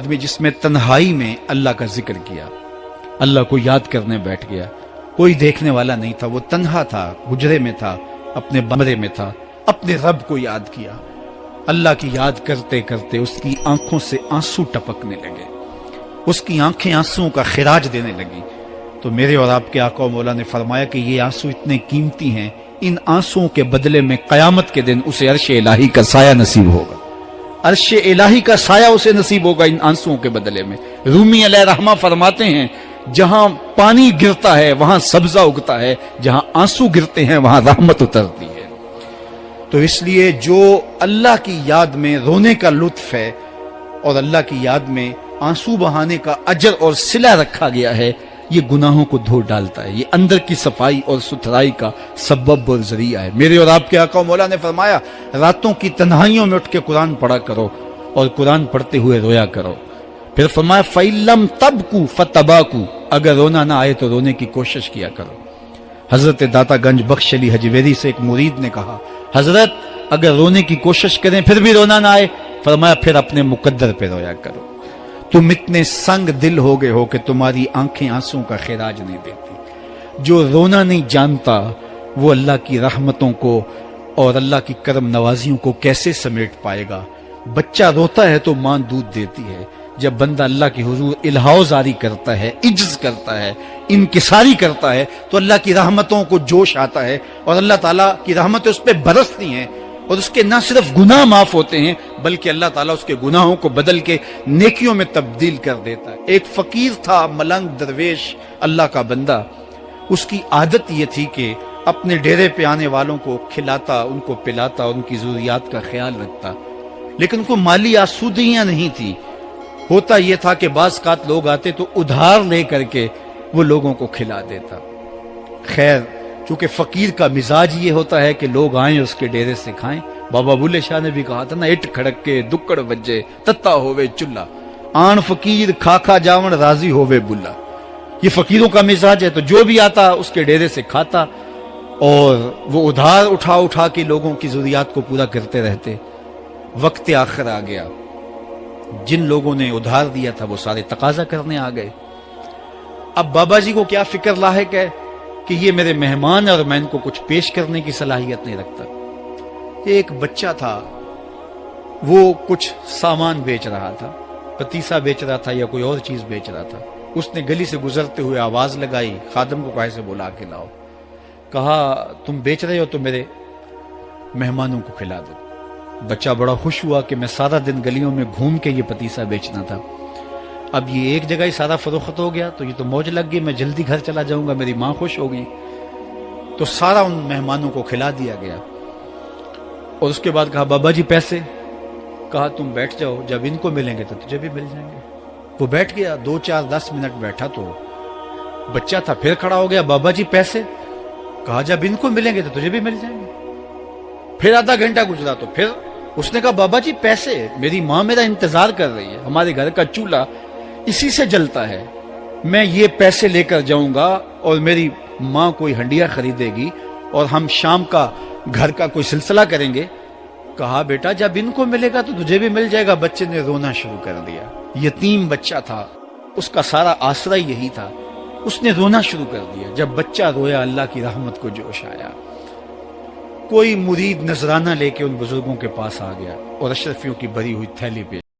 آدمی جس میں تنہائی میں اللہ کا ذکر کیا، اللہ کو یاد کرنے بیٹھ گیا، کوئی دیکھنے والا نہیں تھا، وہ تنہا تھا، حجرے میں تھا، اپنے کمرے میں تھا، اپنے رب کو یاد کیا، اللہ کی یاد کرتے کرتے اس کی آنکھوں سے آنسو ٹپکنے لگے، اس کی آنکھیں آنسوں کا خراج دینے لگی۔ تو میرے اور آپ کے آقا و مولا نے فرمایا کہ یہ آنسو اتنے قیمتی ہیں، ان آنسوں کے بدلے میں قیامت کے دن اسے عرش الہی کا سایہ نصیب ہوگا، عرش الہی کا سایہ اسے نصیب ہوگا ان آنسوں کے بدلے میں۔ رومی علیہ رحمہ فرماتے ہیں جہاں پانی گرتا ہے وہاں سبزہ اگتا ہے، جہاں آنسو گرتے ہیں وہاں رحمت اترتی ہے۔ تو اس لیے جو اللہ کی یاد میں رونے کا لطف ہے اور اللہ کی یاد میں آنسو بہانے کا اجر اور صلہ رکھا گیا ہے، یہ گناہوں کو دھو ڈالتا ہے، یہ اندر کی صفائی اور ستھرائی کا سبب اور ذریعہ ہے۔ میرے اور آپ کے آقا و مولا نے فرمایا راتوں کی تنہائیوں میں اٹھ کے قرآن پڑھا کرو اور قرآن پڑھتے ہوئے رویا کرو۔ پھر فرمایا فَإِلَّمْ تَبْكُوا فَتَبَاكُوا، اگر رونا نہ آئے تو رونے کی کوشش کیا کرو۔ حضرت داتا گنج بخش علی حجویری سے ایک مرید نے کہا حضرت اگر رونے کی کوشش کریں پھر بھی رونا نہ آئے، فرمایا پھر اپنے مقدر پہ رویا کرو۔ تم اتنے سنگ دل ہو گئے ہو کہ تمہاری آنکھیں آنسوں کا خراج نہیں دیتی۔ جو رونا نہیں جانتا وہ اللہ کی رحمتوں کو اور اللہ کی کرم نوازیوں کو کیسے سمیٹ پائے گا؟ بچہ روتا ہے تو ماں دودھ دیتی ہے، جب بندہ اللہ کی حضور الہاؤ زاری کرتا ہے، عجز کرتا ہے، انکساری کرتا ہے تو اللہ کی رحمتوں کو جوش آتا ہے اور اللہ تعالیٰ کی رحمتیں اس پہ برستی ہیں اور اس کے نہ صرف گناہ معاف ہوتے ہیں بلکہ اللہ تعالیٰ اس کے گناہوں کو بدل کے نیکیوں میں تبدیل کر دیتا ہے۔ ایک فقیر تھا، ملنگ درویش، اللہ کا بندہ، اس کی عادت یہ تھی کہ اپنے ڈیرے پہ آنے والوں کو کھلاتا، ان کو پلاتا اور ان کی ضروریات کا خیال رکھتا، لیکن ان کو مالی آسودگیاں نہیں تھی۔ ہوتا یہ تھا کہ بعض اوقات لوگ آتے تو ادھار لے کر کے وہ لوگوں کو کھلا دیتا۔ خیر چونکہ فقیر کا مزاج یہ ہوتا ہے کہ لوگ آئیں اس کے ڈیرے سے کھائیں، بابا بلے شاہ نے بھی کہا تھا نا اٹ کھڑک کے دکڑ بجے تتا ہووے چلا، آن فقیر کھا کھا جاون راضی ہووے بلا۔ یہ فقیروں کا مزاج ہے، تو جو بھی آتا اس کے ڈیرے سے کھاتا اور وہ ادھار اٹھا اٹھا کے لوگوں کی ضروریات کو پورا کرتے رہتے۔ وقت آخر آ گیا، جن لوگوں نے ادھار دیا تھا وہ سارے تقاضا کرنے آ گئے۔ اب بابا جی کو کیا فکر لاحق ہے کہ یہ میرے مہمان ہیں اور میں ان کو کچھ پیش کرنے کی صلاحیت نہیں رکھتا۔ ایک بچہ تھا، وہ کچھ سامان بیچ رہا تھا، پتیسا بیچ رہا تھا یا کوئی اور چیز بیچ رہا تھا۔ اس نے گلی سے گزرتے ہوئے آواز لگائی، خادم کو کہے سے بلا کے لاؤ، کہا تم بیچ رہے ہو تو میرے مہمانوں کو کھلا دو۔ بچہ بڑا خوش ہوا کہ میں سارا دن گلیوں میں گھوم کے یہ پتیسا بیچنا تھا، اب یہ ایک جگہ ہی سارا فروخت ہو گیا تو یہ تو موج لگ گئی، میں جلدی گھر چلا جاؤں گا، میری ماں خوش ہوگی۔ تو سارا ان مہمانوں کو کھلا دیا گیا اور اس کے بعد کہا بابا جی پیسے؟ کہا تم بیٹھ جاؤ، جب ان کو ملیں گے تو تجھے بھی مل جائیں گے۔ وہ بیٹھ گیا، 2 4 10 منٹ بیٹھا تو بچہ تھا پھر کھڑا ہو گیا، بابا جی پیسے؟ کہا جب ان کو ملیں گے تو تجھے بھی مل جائیں گے۔ پھر آدھا گھنٹہ گزرا تو پھر اس نے کہا بابا جی پیسے؟ میری ماں میرا انتظار کر رہی ہے، ہمارے گھر کا چولہا اسی سے جلتا ہے، میں یہ پیسے لے کر جاؤں گا اور میری ماں کوئی ہنڈیا خریدے گی اور ہم شام کا گھر کا کوئی سلسلہ کریں گے۔ کہا بیٹا جب ان کو ملے گا تو تجھے بھی مل جائے گا۔ بچے نے رونا شروع کر دیا، یتیم بچہ تھا، اس کا سارا آسرا یہی تھا، اس نے رونا شروع کر دیا۔ جب بچہ رویا اللہ کی رحمت کو جوش آیا۔ کوئی مرید نذرانہ لے کے ان بزرگوں کے پاس آ گیا اور اشرفیوں کی بھری ہوئی تھیلی پہ